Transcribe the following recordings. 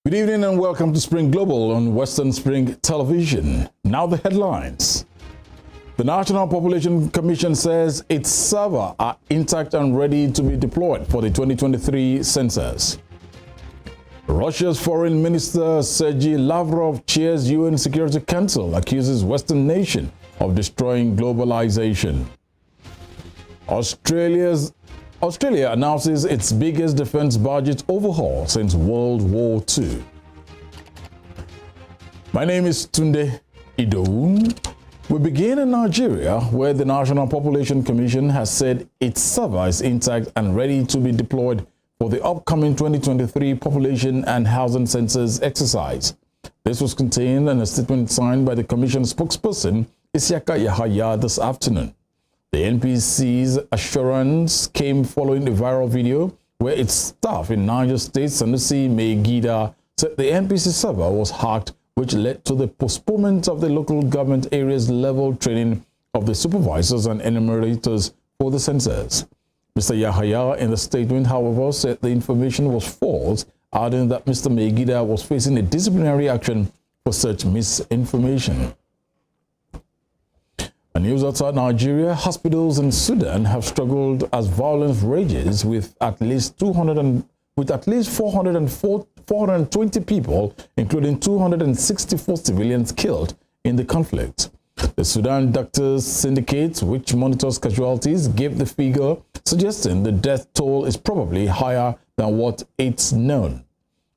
Good evening and welcome to Spring Global on Western Spring Television. Now the headlines. The National Population Commission says its servers are intact and ready to be deployed for the 2023 census. Russia's Foreign Minister Sergei Lavrov chairs UN Security Council, accuses Western nation of destroying globalization. Australia announces its biggest defense budget overhaul since World War II. My name is Tunde Idoun. We begin in Nigeria, where the National Population Commission has said its server is intact and ready to be deployed for the upcoming 2023 population and housing census exercise. This was contained in a statement signed by the Commission spokesperson, Isiaka Yahaya, this afternoon. The NPC's assurance came following a viral video where its staff in Niger State, Sanusi Megida, said the NPC server was hacked, which led to the postponement of the local government areas level training of the supervisors and enumerators for the census. Mr. Yahaya in the statement, however, said the information was false, adding that Mr. Megida was facing a disciplinary action for such misinformation. News outside Nigeria, hospitals in Sudan have struggled as violence rages with at least 420 people, including 264 civilians killed in the conflict. The Sudan Doctors Syndicate, which monitors casualties, gave the figure, suggesting the death toll is probably higher than what it's known.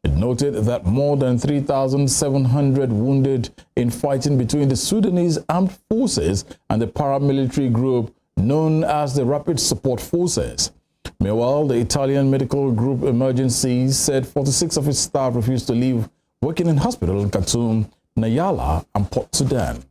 It noted that more than 3,700 wounded in fighting between the Sudanese armed forces and the paramilitary group known as the Rapid Support Forces. Meanwhile, the Italian medical group Emergencies said 46 of its staff refused to leave working in hospitals in Khartoum, Nyala, and Port Sudan.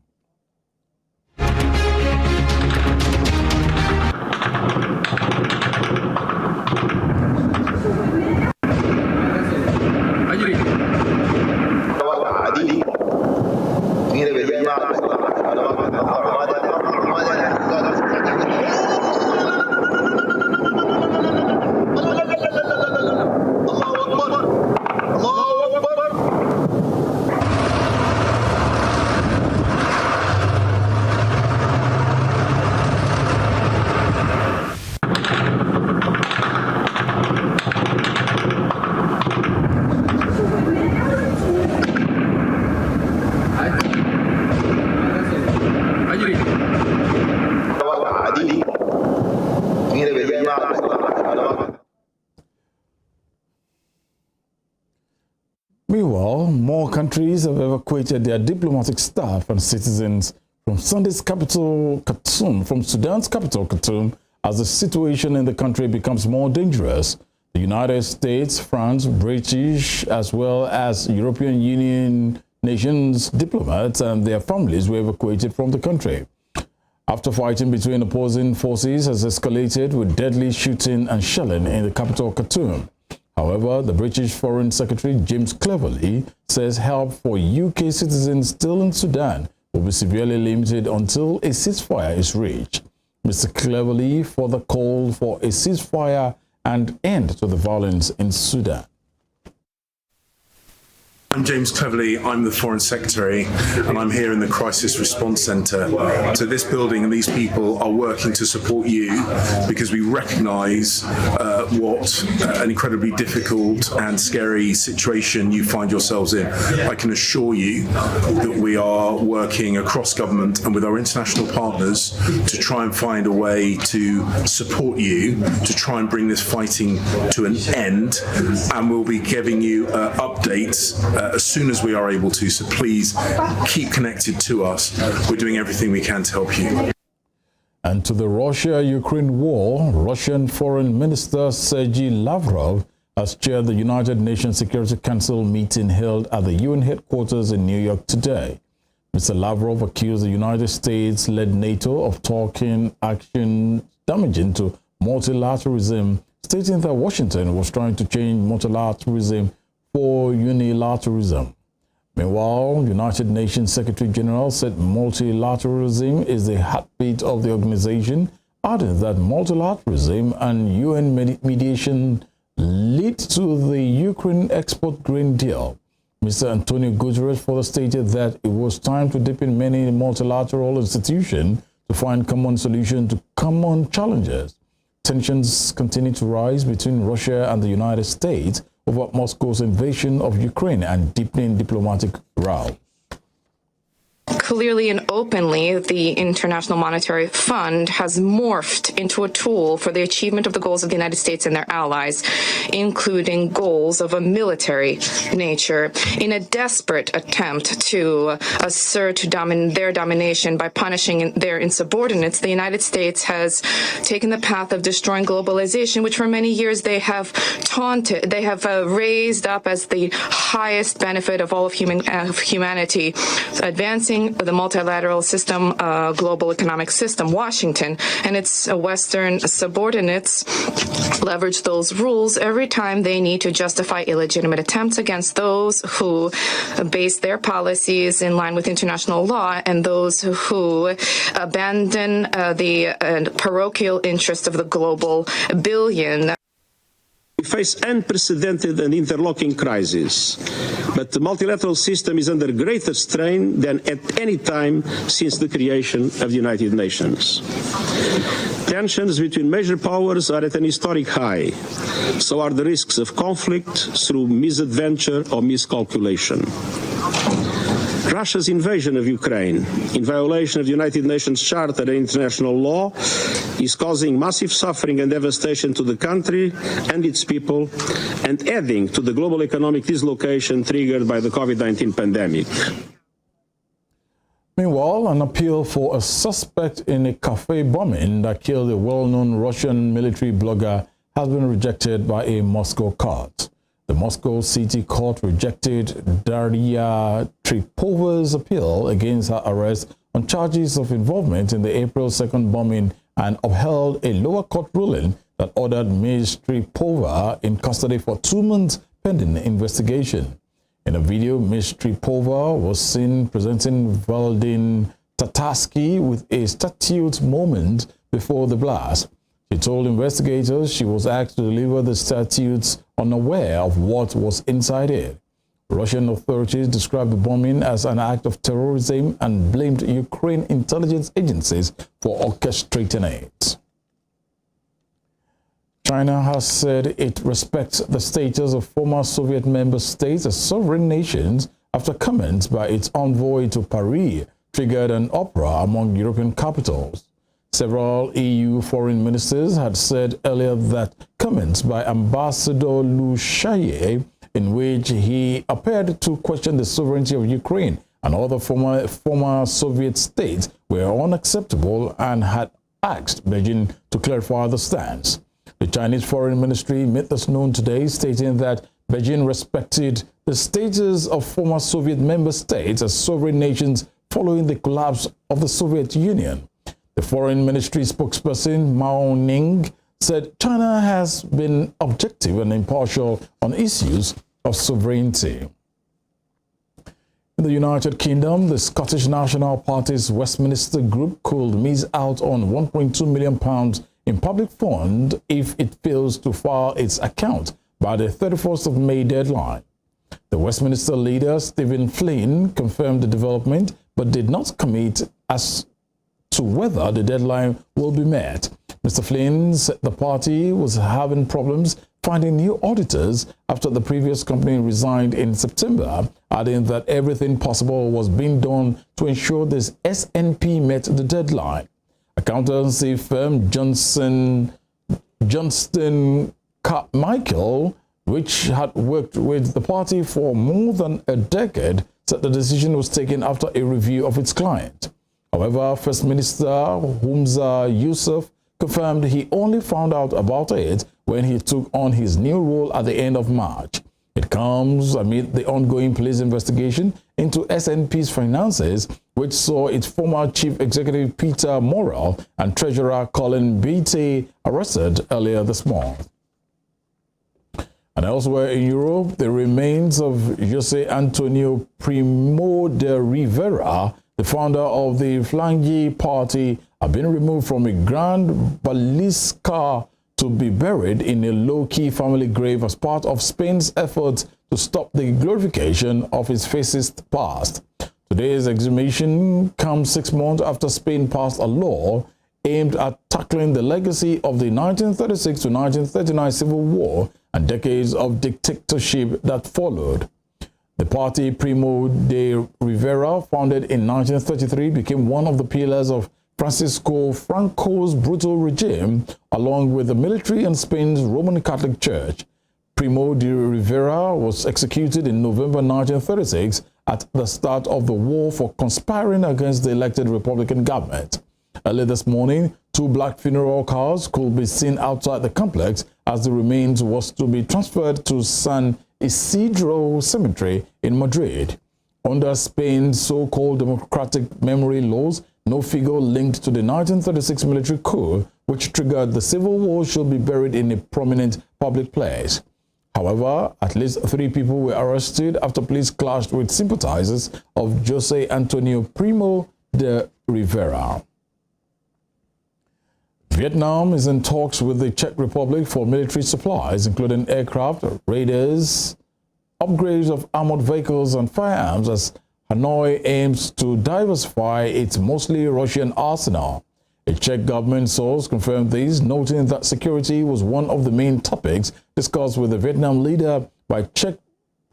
Meanwhile, more countries have evacuated their diplomatic staff and citizens from Sudan's capital, Khartoum, as the situation in the country becomes more dangerous. The United States, France, British, as well as European Union nations, diplomats and their families were evacuated from the country. After fighting between opposing forces has escalated with deadly shooting and shelling in the capital, Khartoum. However, the British Foreign Secretary James Cleverly says help for UK citizens still in Sudan will be severely limited until a ceasefire is reached. Mr. Cleverly further called for a ceasefire and end to the violence in Sudan. I'm James Cleverly, I'm the Foreign Secretary, and I'm here in the Crisis Response Centre. So this building and these people are working to support you because we recognise what an incredibly difficult and scary situation you find yourselves in. I can assure you that we are working across government and with our international partners to try and find a way to support you, to try and bring this fighting to an end, and we'll be giving you updates as soon as we are able to, so please keep connected to us. We're doing everything we can to help you. And to the Russia-Ukraine war, Russian Foreign Minister Sergei Lavrov has chaired the United Nations Security Council meeting held at the UN headquarters in New York today. Mr. Lavrov accused the United States-led NATO of taking action damaging to multilateralism, stating that Washington was trying to change multilateralism for unilateralism. Meanwhile, United Nations Secretary General said multilateralism is the heartbeat of the organization, adding that multilateralism and UN mediation lead to the Ukraine export grain deal. Mr. Antonio Guterres further stated that it was time to deepen many multilateral institutions to find common solutions to common challenges. Tensions continue to rise between Russia and the United States over Moscow's invasion of Ukraine and deepening diplomatic row. Clearly and openly, the International Monetary Fund has morphed into a tool for the achievement of the goals of the United States and their allies, including goals of a military nature, in a desperate attempt to assert their domination by punishing their insubordinates. The United States has taken the path of destroying globalization, which for many years they have taunted, they have raised up as the highest benefit of all of humanity, advancing the multilateral system, global economic system. Washington and its Western subordinates leverage those rules every time they need to justify illegitimate attempts against those who base their policies in line with international law and those who abandon the parochial interest of the global billion. We face unprecedented and interlocking crises, but the multilateral system is under greater strain than at any time since the creation of the United Nations. Tensions between major powers are at an historic high. So are the risks of conflict through misadventure or miscalculation. Russia's invasion of Ukraine, in violation of the United Nations Charter and international law, is causing massive suffering and devastation to the country and its people, and adding to the global economic dislocation triggered by the COVID-19 pandemic. Meanwhile, an appeal for a suspect in a cafe bombing that killed a well-known Russian military blogger has been rejected by a Moscow court. The Moscow City Court rejected Daria Tripova's appeal against her arrest on charges of involvement in the April 2nd bombing and upheld a lower court ruling that ordered Ms. Tripova in custody for 2 months pending investigation. In a video, Ms. Tripova was seen presenting Valdin Tatarsky with a statute moment before the blast. She told investigators she was asked to deliver the statutes unaware of what was inside it. Russian authorities described the bombing as an act of terrorism and blamed Ukraine intelligence agencies for orchestrating it. China has said it respects the status of former Soviet member states as sovereign nations after comments by its envoy to Paris triggered an uproar among European capitals. Several EU foreign ministers had said earlier that comments by Ambassador Liu Shaye, in which he appeared to question the sovereignty of Ukraine and other former Soviet states, were unacceptable and had asked Beijing to clarify the stance. The Chinese Foreign Ministry made this known today, stating that Beijing respected the status of former Soviet member states as sovereign nations following the collapse of the Soviet Union. The Foreign Ministry spokesperson Mao Ning said China has been objective and impartial on issues of sovereignty. In the United Kingdom, the Scottish National Party's Westminster group could miss out on £1.2 million in public fund if it fails to file its account by the 31st of May deadline. The Westminster leader, Stephen Flynn, confirmed the development but did not commit as to whether the deadline will be met. Mr. Flynn said the party was having problems finding new auditors after the previous company resigned in September, adding that everything possible was being done to ensure this SNP met the deadline. Accountancy firm Johnston Carmichael, which had worked with the party for more than a decade, said the decision was taken after a review of its client. However, First Minister Humza Yousaf confirmed he only found out about it when he took on his new role at the end of March. It comes amid the ongoing police investigation into SNP's finances, which saw its former chief executive Peter Morrell and treasurer Colin Beattie arrested earlier this month. And elsewhere in Europe, the remains of José Antonio Primo de Rivera, the founder of the Falange Party, have been removed from a Grand Basilica to be buried in a low-key family grave as part of Spain's efforts to stop the glorification of its fascist past. Today's exhumation comes 6 months after Spain passed a law aimed at tackling the legacy of the 1936 to 1939 Civil War and decades of dictatorship that followed. The party Primo de Rivera, founded in 1933, became one of the pillars of Francisco Franco's brutal regime, along with the military and Spain's Roman Catholic Church. Primo de Rivera was executed in November 1936 at the start of the war for conspiring against the elected Republican government. Early this morning, 2 black funeral cars could be seen outside the complex as the remains was to be transferred to San Isidro Cemetery in Madrid. Under Spain's so-called democratic memory laws, no figure linked to the 1936 military coup, which triggered the Civil War, should be buried in a prominent public place. However, at least 3 people were arrested after police clashed with sympathizers of José Antonio Primo de Rivera. Vietnam is in talks with the Czech Republic for military supplies, including aircraft, radars, upgrades of armored vehicles and firearms, as Hanoi aims to diversify its mostly Russian arsenal. A Czech government source confirmed this, noting that security was one of the main topics discussed with the Vietnam leader by Czech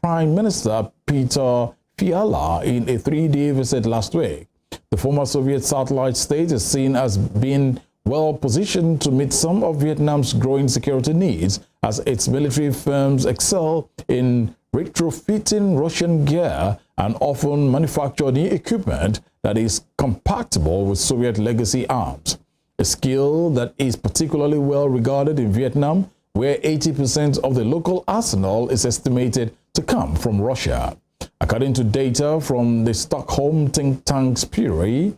Prime Minister Peter Fiala in a 3-day visit last week. The former Soviet satellite state is seen as being well positioned to meet some of Vietnam's growing security needs, as its military firms excel in retrofitting Russian gear and often manufacture new equipment that is compatible with Soviet legacy arms, a skill that is particularly well regarded in Vietnam, where 80% of the local arsenal is estimated to come from Russia. According to data from the Stockholm think tank Spiri,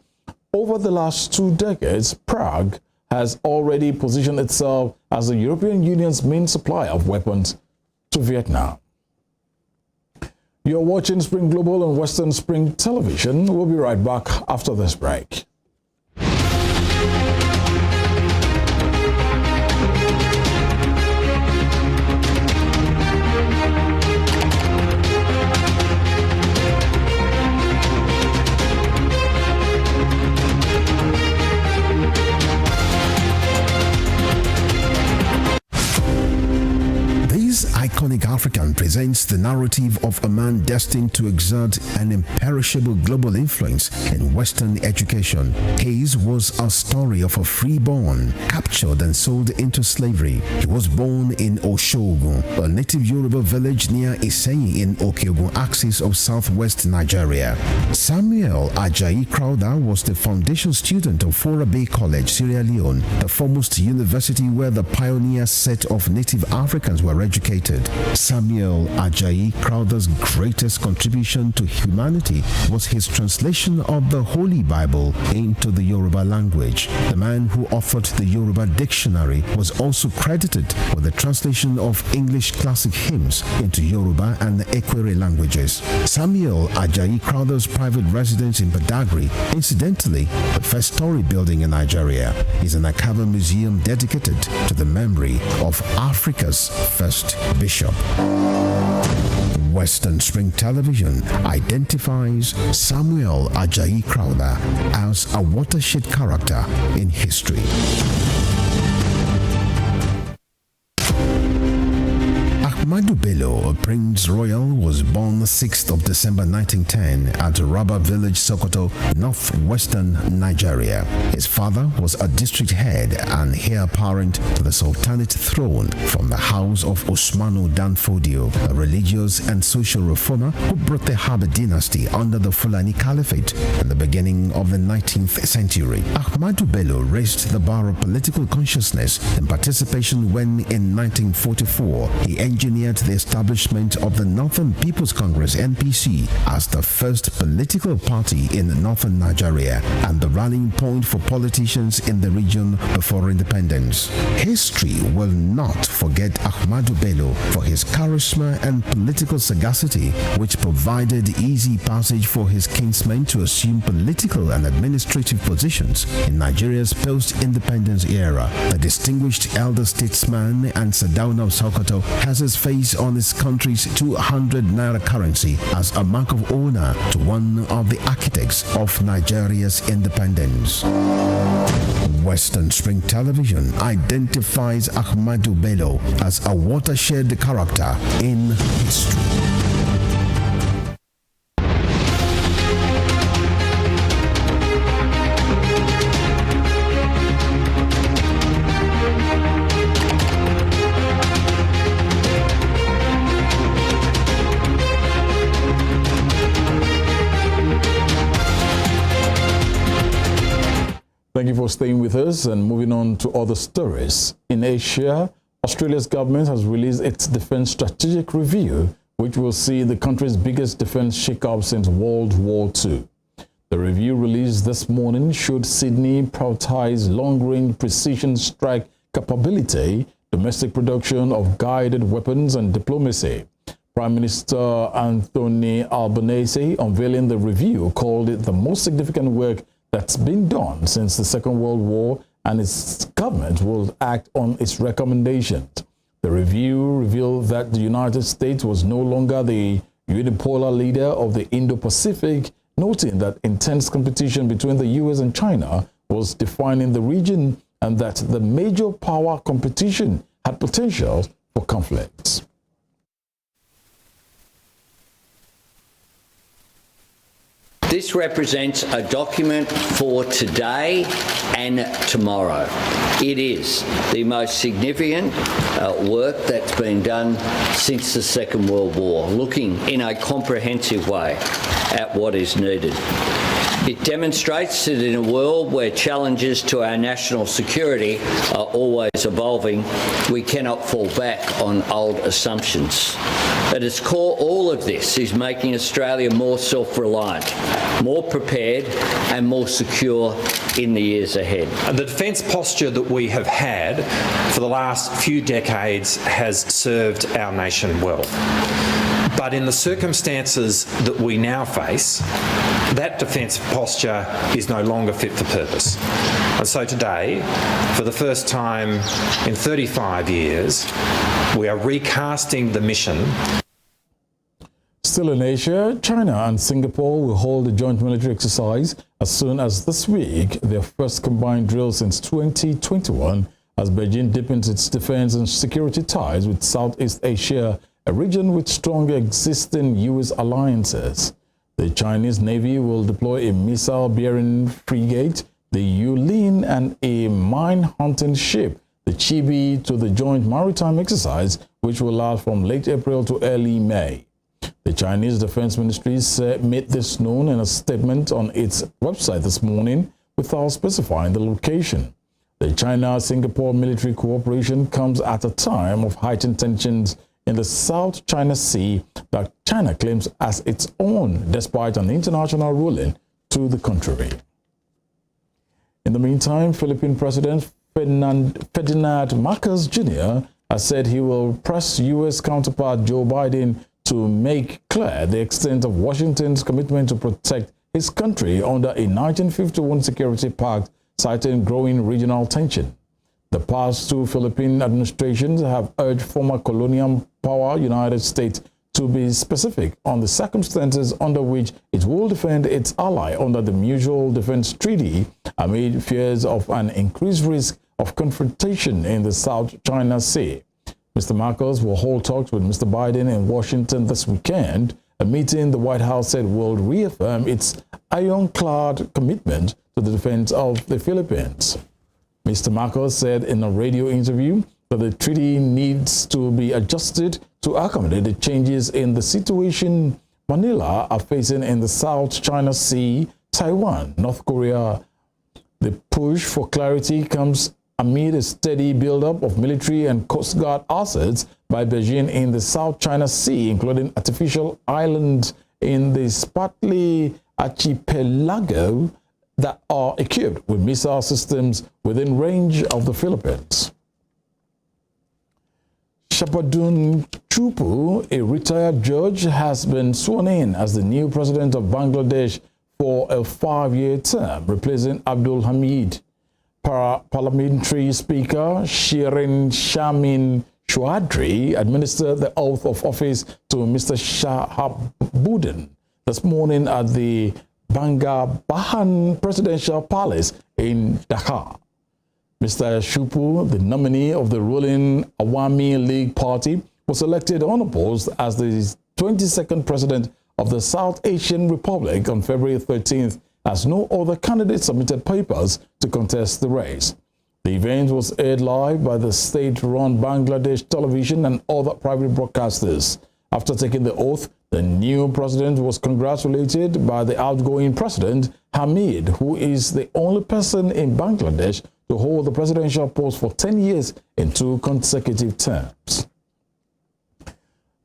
over the last 2 decades, Prague has already positioned itself as the European Union's main supplier of weapons to Vietnam. You're watching Spring Global and Western Spring Television. We'll be right back after this break. Iconic African presents the narrative of a man destined to exert an imperishable global influence in Western education. His was a story of a freeborn, captured and sold into slavery. He was born in Oshogun, a native Yoruba village near Iseyin in Okeogun axis of southwest Nigeria. Samuel Ajayi Crowther was the foundation student of Fora Bay College, Sierra Leone, the foremost university where the pioneer set of native Africans were educated. Samuel Ajayi Crowther's greatest contribution to humanity was his translation of the Holy Bible into the Yoruba language. The man who authored the Yoruba dictionary was also credited with the translation of English classic hymns into Yoruba and the Ekwere languages. Samuel Ajayi Crowther's private residence in Badagry, incidentally the first story building in Nigeria, is an Akaba museum dedicated to the memory of Africa's first bishop. Western Spring Television identifies Samuel Ajayi Crowther as a watershed character in history. Ahmadu Bello, Prince Royal, was born 6th of December 1910 at Raba Village, Sokoto, northwestern Nigeria. His father was a district head and heir apparent to the Sultanate throne from the house of Osmanu Danfodio, a religious and social reformer who brought the Habib dynasty under the Fulani Caliphate in the beginning of the 19th century. Ahmadu Bello raised the bar of political consciousness and participation when, in 1944, he engineered the establishment of the Northern People's Congress (NPC) as the first political party in northern Nigeria and the rallying point for politicians in the region before independence. History will not forget Ahmadu Bello for his charisma and political sagacity, which provided easy passage for his kinsmen to assume political and administrative positions in Nigeria's post-independence era. The distinguished elder statesman and Sardauna of Sokoto has his face based on his country's 200 naira currency as a mark of honor to one of the architects of Nigeria's independence. Western Spring Television identifies Ahmadu Bello as a watershed character in history. Thank you for staying with us and moving on to other stories. In Asia, Australia's government has released its Defence Strategic Review, which will see the country's biggest defence shake-up since World War II. The review released this morning showed Sydney prioritize long-range precision strike capability, domestic production of guided weapons and diplomacy. Prime Minister Anthony Albanese, unveiling the review, called it the most significant work that's been done since the Second World War, and its government will act on its recommendations. The review revealed that the United States was no longer the unipolar leader of the Indo-Pacific, noting that intense competition between the US and China was defining the region and that the major power competition had potential for conflicts. This represents a document for today and tomorrow. It is the most significant work that's been done since the Second World War, looking in a comprehensive way at what is needed. It demonstrates that in a world where challenges to our national security are always evolving, we cannot fall back on old assumptions. At its core, all of this is making Australia more self-reliant, more prepared and more secure in the years ahead. The defence posture that we have had for the last few decades has served our nation well. But in the circumstances that we now face, that defence posture is no longer fit for purpose. And so today, for the first time in 35 years, we are recasting the mission. Still in Asia, China and Singapore will hold a joint military exercise as soon as this week, their first combined drill since 2021, as Beijing deepens its defense and security ties with Southeast Asia, a region with strong existing U.S. alliances. The Chinese Navy will deploy a missile-bearing frigate, the Yulin, and a mine-hunting ship, the Chibi, to the joint maritime exercise, which will last from late April to early May. The Chinese Defense Ministry made this known in a statement on its website this morning without specifying the location. The China-Singapore military cooperation comes at a time of heightened tensions in the South China Sea that China claims as its own, despite an international ruling to the contrary. In the meantime, Philippine President Ferdinand Marcos Jr. has said he will press U.S. counterpart Joe Biden to make clear the extent of Washington's commitment to protect his country under a 1951 security pact, citing growing regional tension. The past two Philippine administrations have urged former colonial power United States to be specific on the circumstances under which it will defend its ally under the Mutual Defense Treaty amid fears of an increased risk of confrontation in the South China Sea. Mr. Marcos will hold talks with Mr. Biden in Washington this weekend, a meeting the White House said will reaffirm its ironclad commitment to the defense of the Philippines. Mr. Marcos said in a radio interview that the treaty needs to be adjusted to accommodate the changes in the situation Manila are facing in the South China Sea, Taiwan, North Korea. The push for clarity comes amid a steady buildup of military and Coast Guard assets by Beijing in the South China Sea, including artificial islands in the Spratly Archipelago that are equipped with missile systems within range of the Philippines. Shapadun Chupu, a retired judge, has been sworn in as the new president of Bangladesh for a 5-year term, replacing Abdul Hamid. Parliamentary Speaker Shirin Shamin Chowdhury administered the oath of office to Mr. Shahabuddin this morning at the Bangabahan Presidential Palace in Dhaka. Mr. Shupu, the nominee of the ruling Awami League Party, was elected unopposed as the 22nd president of the South Asian Republic on February 13th, as no other candidate submitted papers to contest the race. The event was aired live by the state-run Bangladesh Television and other private broadcasters. After taking the oath, the new president was congratulated by the outgoing president, Hamid, who is the only person in Bangladesh to hold the presidential post for 10 years in 2 consecutive terms.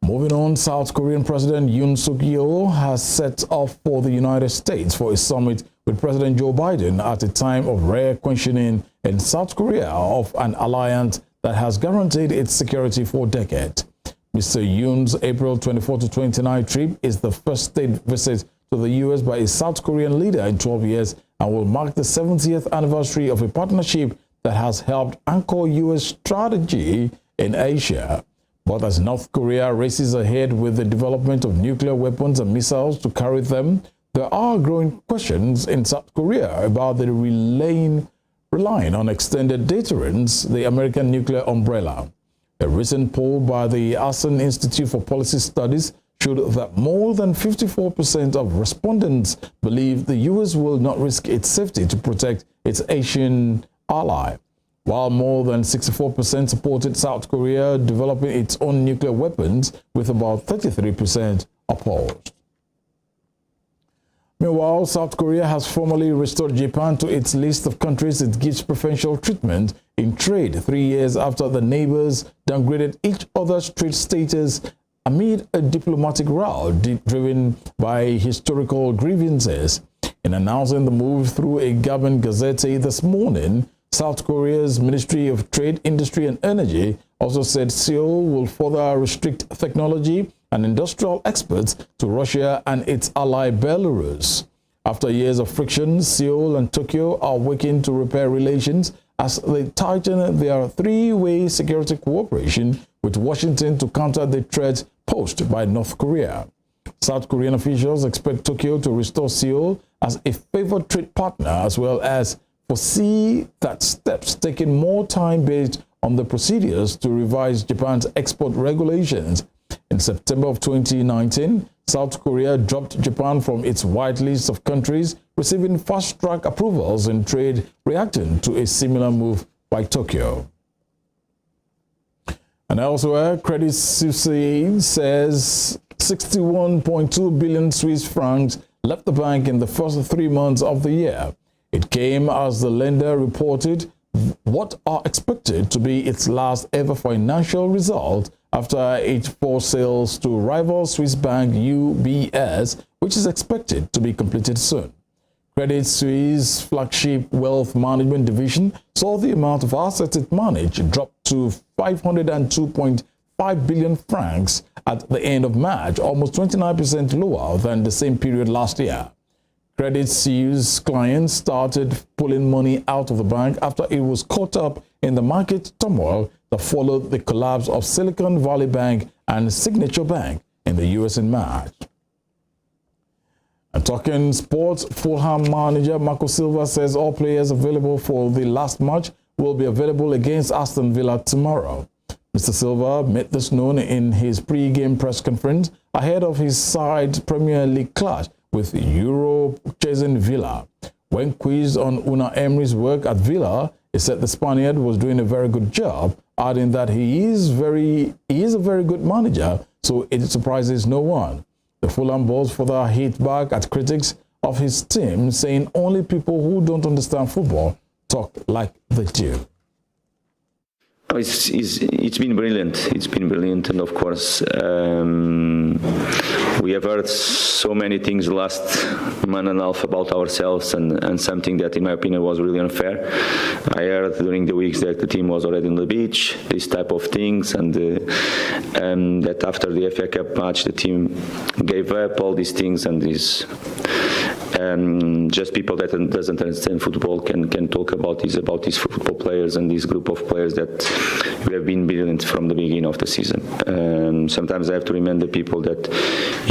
Moving on, South Korean President Yoon Suk-yeol has set off for the United States for a summit with President Joe Biden at a time of rare questioning in South Korea of an alliance that has guaranteed its security for decades. Mr. Yoon's April 24 to 29 trip is the first state visit to the U.S. by a South Korean leader in 12 years and will mark the 70th anniversary of a partnership that has helped anchor U.S. strategy in Asia. But as North Korea races ahead with the development of nuclear weapons and missiles to carry them, there are growing questions in South Korea about the relying on extended deterrence, the American nuclear umbrella. A recent poll by the Asen Institute for Policy Studies showed that more than 54% of respondents believe the U.S. will not risk its safety to protect its Asian ally, while more than 64% supported South Korea developing its own nuclear weapons, with about 33% opposed. Meanwhile, South Korea has formally restored Japan to its list of countries it gives preferential treatment in trade 3 years after the neighbors downgraded each other's trade status amid a diplomatic row driven by historical grievances. In announcing the move through a Gabon Gazette this morning, South Korea's Ministry of Trade, Industry and Energy also said Seoul will further restrict technology and industrial exports to Russia and its ally Belarus. After years of friction, Seoul and Tokyo are working to repair relations as they tighten their three-way security cooperation with Washington to counter the threat posed by North Korea. South Korean officials expect Tokyo to restore Seoul as a favored trade partner, as well as foresee that steps taking more time based on the procedures to revise Japan's export regulations. In September of 2019, South Korea dropped Japan from its white list of countries receiving fast-track approvals in trade, reacting to a similar move by Tokyo. And elsewhere, Credit Suisse says 61.2 billion Swiss francs left the bank in the first 3 months of the year. It came as the lender reported what are expected to be its last ever financial result after it forced sales to rival Swiss bank UBS, which is expected to be completed soon. Credit Suisse flagship wealth management division saw the amount of assets it managed drop to 502.5 billion francs at the end of March, almost 29% lower than the same period last year. Credit Suisse clients started pulling money out of the bank after it was caught up in the market turmoil that followed the collapse of Silicon Valley Bank and Signature Bank in the U.S. in March. And talking sports, Fulham manager Marco Silva says all players available for the last match will be available against Aston Villa tomorrow. Mr. Silva made this known in his pre-game press conference ahead of his side's Premier League clash with Europe-chasing Villa. When quizzed on Unai Emery's work at Villa, he said the Spaniard was doing a very good job, adding that he is a very good manager, so it surprises no one. The Fulham boss further hit back at critics of his team, saying only people who don't understand football talk like they do. It's been brilliant. It's been brilliant, and of course, we have heard so many things the last month and a half about ourselves, and something that, in my opinion, was really unfair. I heard during the weeks that the team was already on the beach, this type of things, and that after the FA Cup match, the team gave up all these things, and this. Just people that doesn't understand football can talk about these football players and this group of players that we have been brilliant from the beginning of the season. Sometimes I have to remind the people that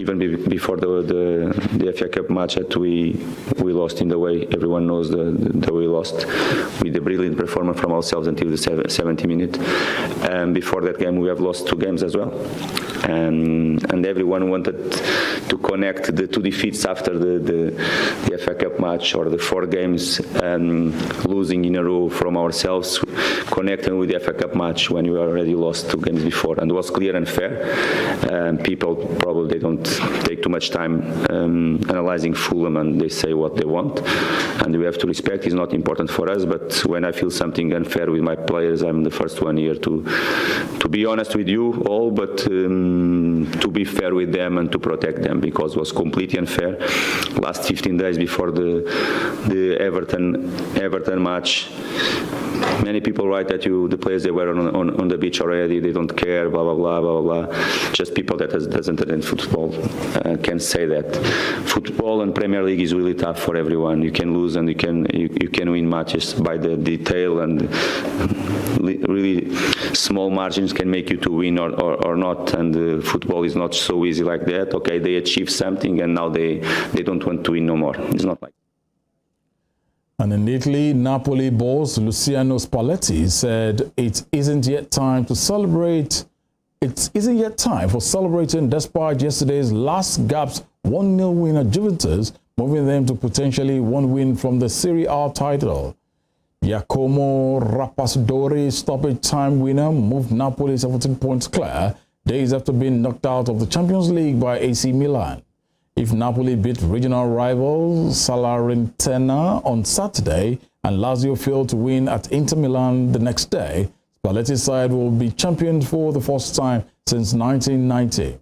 even before the FA Cup match that we lost in the way everyone knows the way we lost with a brilliant performance from ourselves until the 70 minute. Before that game we have lost 2 games as well. And everyone wanted to connect the 2 defeats after the FA Cup match or the 4 games losing in a row from ourselves, connecting with the FA Cup match when we already lost 2 games before, and it was clear and fair. People probably they don't take too much time analyzing Fulham, and they say what they want, and we have to respect. It's not important for us, but when I feel something unfair with my players, I'm the first one here to be honest with you all, but to be fair with them and to protect them, because it was completely unfair. Last 15 days before the Everton match, many people write that the players they were on the beach already, they don't care, blah blah blah blah blah. Just people that doesn't understand football can say that. Football and Premier League is really tough for everyone. You can lose and you can win matches by the detail, and really small margins can make you to win or not. And football is not so easy like that. Okay, they achieve something and now they don't want to win no more. It's not like. And in Italy, Napoli boss Luciano Spalletti said it isn't yet time to celebrate. It isn't yet time for celebrating despite yesterday's last gap's 1-0 win at Juventus, moving them to potentially 1 win from the Serie A title. Giacomo Rappassodori's stoppage time winner moved Napoli 17 points clear, days after being knocked out of the Champions League by AC Milan. If Napoli beat regional rival Salernitana on Saturday and Lazio failed to win at Inter Milan the next day, Spalletti's side will be champions for the first time since 1990.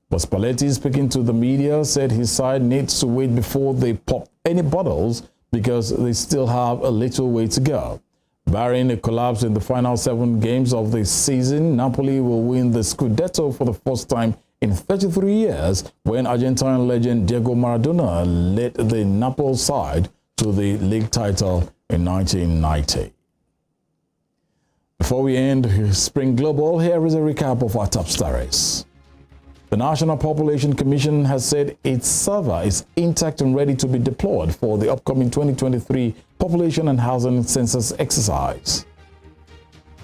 But Spalletti, speaking to the media, said his side needs to wait before they pop any bottles because they still have a little way to go. Barring a collapse in the final 7 games of the season, Napoli will win the Scudetto for the first time in 33 years, when Argentine legend Diego Maradona led the Naples side to the league title in 1990. Before we end Spring Global, here is a recap of our top stories. The National Population Commission has said its server is intact and ready to be deployed for the upcoming 2023 Population and Housing Census exercise.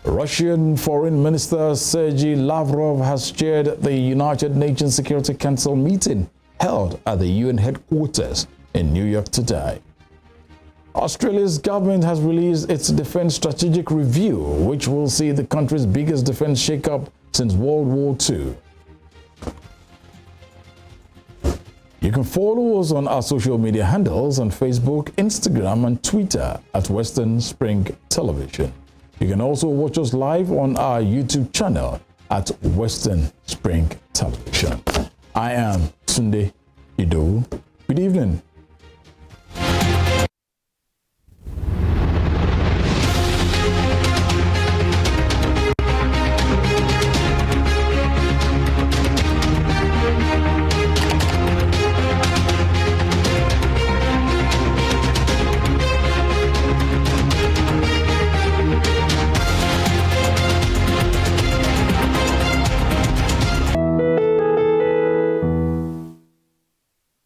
Russian Foreign Minister Sergei Lavrov has chaired the United Nations Security Council meeting held at the UN headquarters in New York today. Australia's government has released its Defence Strategic Review, which will see the country's biggest defence shake-up since World War II. You can follow us on our social media handles on Facebook, Instagram, and Twitter at Western Spring Television. You can also watch us live on our YouTube channel at Western Spring Television. I am Tunde Idowu. Good evening.